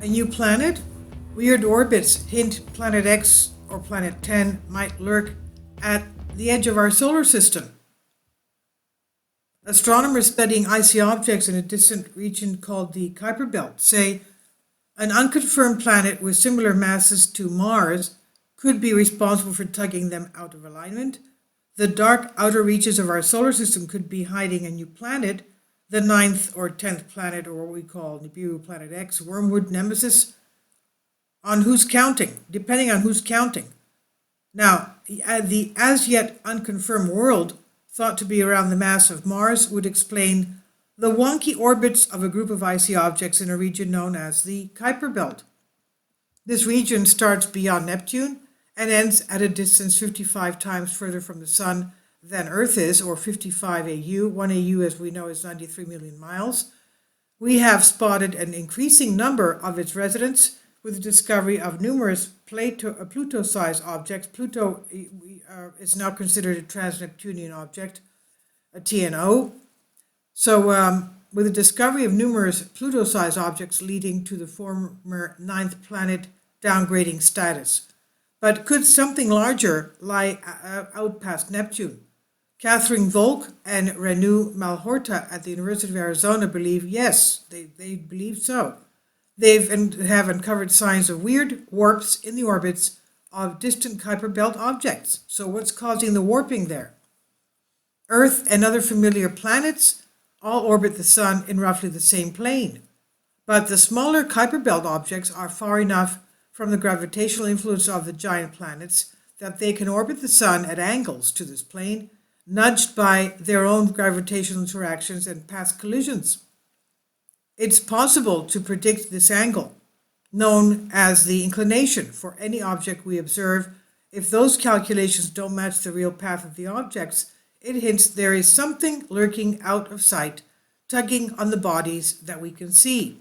A new planet? Weird orbits hint Planet X or Planet 10 might lurk at the edge of our solar system. Astronomers studying icy objects in a distant region called the Kuiper Belt say an unconfirmed planet with similar masses to Mars could be responsible for tugging them out of alignment. The dark outer reaches of our solar system could be hiding a new planet, the ninth or 10th planet, or what we call Nibiru Planet X, Wormwood Nemesis, depending on who's counting. Now, the as yet unconfirmed world, thought to be around the mass of Mars, would explain the wonky orbits of a group of icy objects in a region known as the Kuiper Belt. This region starts beyond Neptune and ends at a distance 55 times further from the Sun than Earth is, or 55 AU. 1 AU, as we know, is 93 million miles. We have spotted an increasing number of its residents with the discovery of numerous Pluto-sized objects. Pluto is now considered a trans-Neptunian object, a TNO. So with the discovery of numerous Pluto-sized objects leading to the former ninth planet downgrading status. But could something larger lie out past Neptune? Catherine Volk and Renu Malhotra at the University of Arizona believe yes, they believe so. They have uncovered signs of weird warps in the orbits of distant Kuiper Belt objects. So what's causing the warping there? Earth and other familiar planets all orbit the Sun in roughly the same plane. But the smaller Kuiper Belt objects are far enough from the gravitational influence of the giant planets that they can orbit the Sun at angles to this plane, nudged by their own gravitational interactions and past collisions. It's possible to predict this angle, known as the inclination for any object we observe. If those calculations don't match the real path of the objects, it hints there is something lurking out of sight, tugging on the bodies that we can see.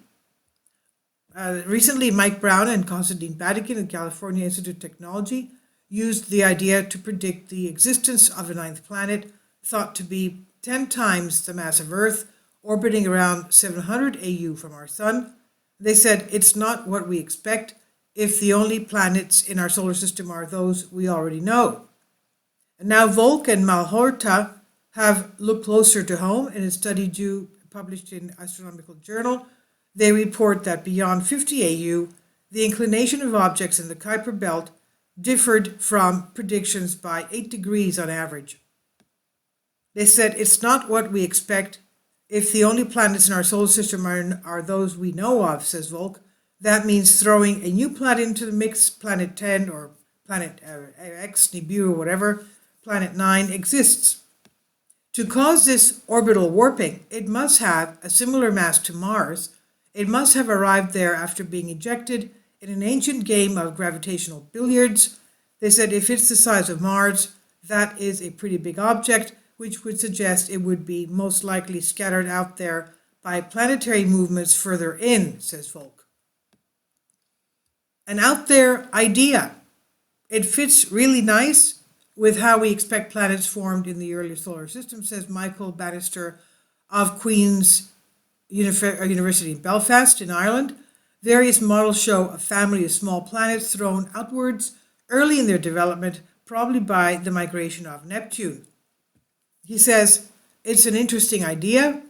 Recently, Mike Brown and Konstantin Badikin at California Institute of Technology used the idea to predict the existence of a ninth planet, thought to be 10 times the mass of Earth, orbiting around 700 AU from our Sun. They said it's not what we expect if the only planets in our solar system are those we already know. And now Volk and Malhotra have looked closer to home in a study published in Astronomical Journal. They report that beyond 50 AU, the inclination of objects in the Kuiper Belt differed from predictions by 8 degrees on average. They said it's not what we expect if the only planets in our solar system are those we know of, says Volk. That means throwing a new planet into the mix, Planet 10 or Planet X, Nibiru, whatever, Planet 9 exists. To cause this orbital warping, it must have a similar mass to Mars. It must have arrived there after being ejected in an ancient game of gravitational billiards. They said if it's the size of Mars, that is a pretty big object, which would suggest it would be most likely scattered out there by planetary movements further in, says Volk. An out there idea. It fits really nice with how we expect planets formed in the early solar system, says Michael Bannister of Queen's University in Belfast in Ireland. Various models show a family of small planets thrown outwards early in their development, probably by the migration of Neptune. He says, it's an interesting idea,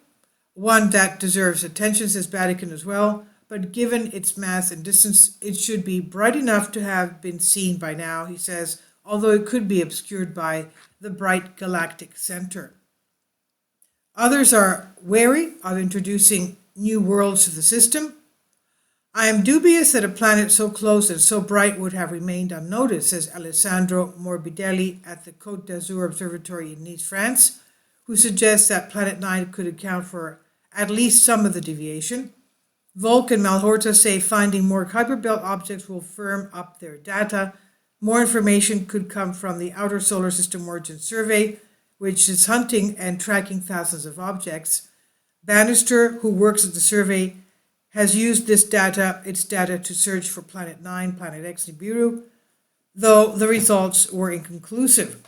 one that deserves attention, says Badikin as well, but given its mass and distance, it should be bright enough to have been seen by now, he says, although it could be obscured by the bright galactic center. Others are wary of introducing new worlds to the system. I am dubious that a planet so close and so bright would have remained unnoticed, says Alessandro Morbidelli at the Côte d'Azur Observatory in Nice, France, who suggests that Planet 9 could account for at least some of the deviation. Volk and Malhotra say finding more Kuiper Belt objects will firm up their data. More information could come from the Outer Solar System Origin Survey, which is hunting and tracking thousands of objects. Bannister, who works at the survey, has used its data to search for Planet 9, Planet X, Nibiru, though the results were inconclusive.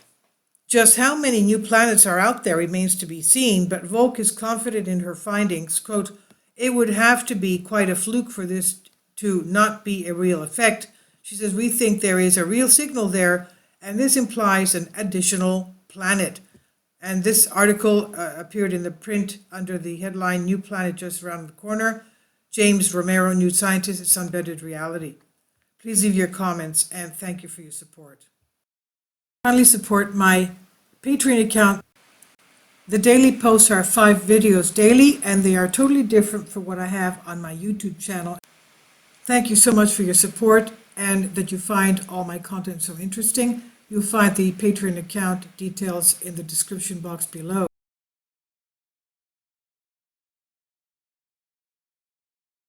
Just how many new planets are out there remains to be seen, but Volk is confident in her findings. Quote, it would have to be quite a fluke for this to not be a real effect. She says, we think there is a real signal there, and this implies an additional planet. And this article appeared in the print under the headline, New Planet Just Around the Corner. James Romero, New Scientist, It's Unvetted Reality. Please leave your comments, and thank you for your support. Finally, support my Patreon account. The daily posts are 5 videos daily, and they are totally different from what I have on my YouTube channel. Thank you so much for your support, and that you find all my content so interesting. You'll find the Patreon account details in the description box below.